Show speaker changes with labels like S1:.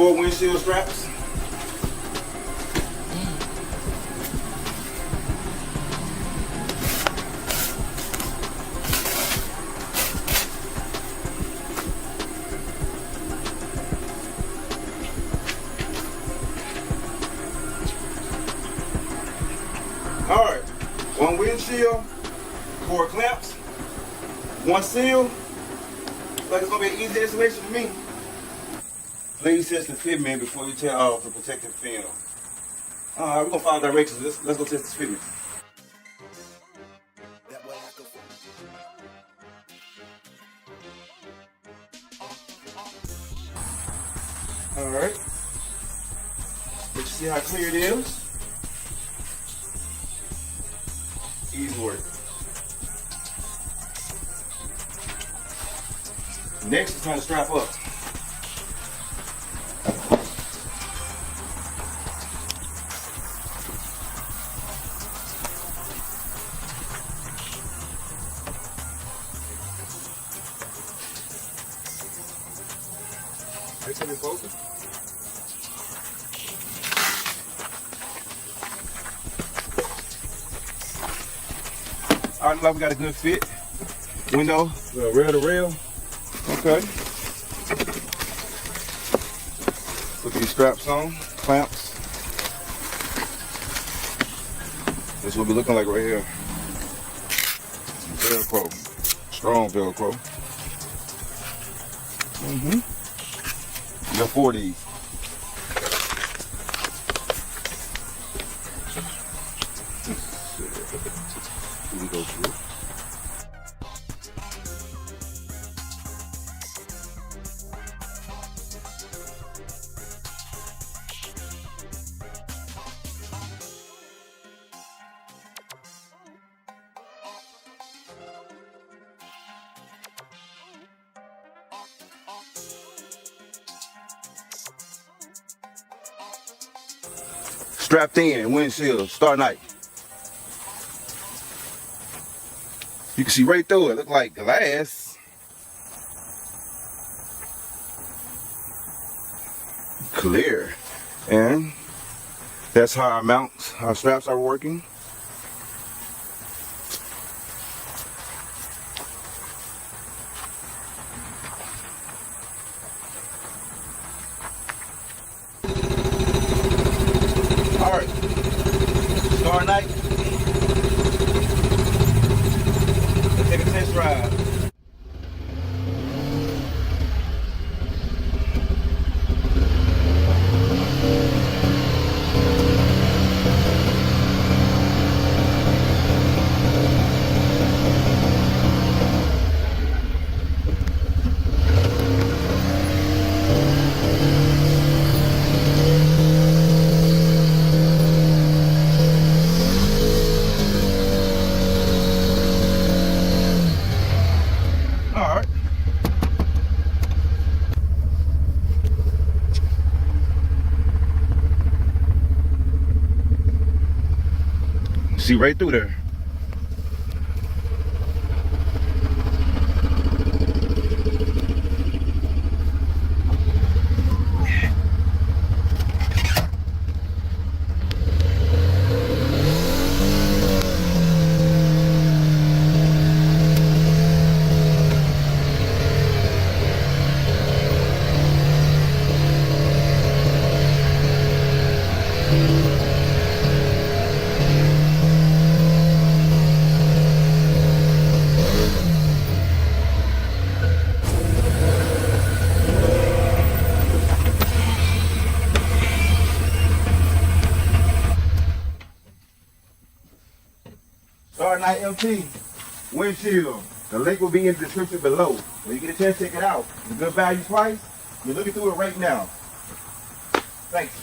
S1: 4 windshield straps. All right, 1 windshield, 4 clamps, 1 seal. Like it's gonna be an easy installation for me. Please test the fitment before you tear off the protective film. All right, we're gonna follow directions. Let's go test the fitment. All right. But you see how clear it is? Easy work. Next is trying to strap up. Are you coming closer? All right, like we got a good fit. Window, rail to rail. Okay. Put these straps on, clamps. This is what we're looking like right here. Velcro, strong Velcro. You got 4 of these. Here we go through. Strapped in, windshield, Starknight. You can see right through it, look like glass. Clear. And that's how our straps are working. All right, Starknight. Let's take a test drive. See right through there. StarknightMT windshield. The link will be in the description below. When you get a chance, check it out. It's a good value price. You're looking through it right now. Thanks.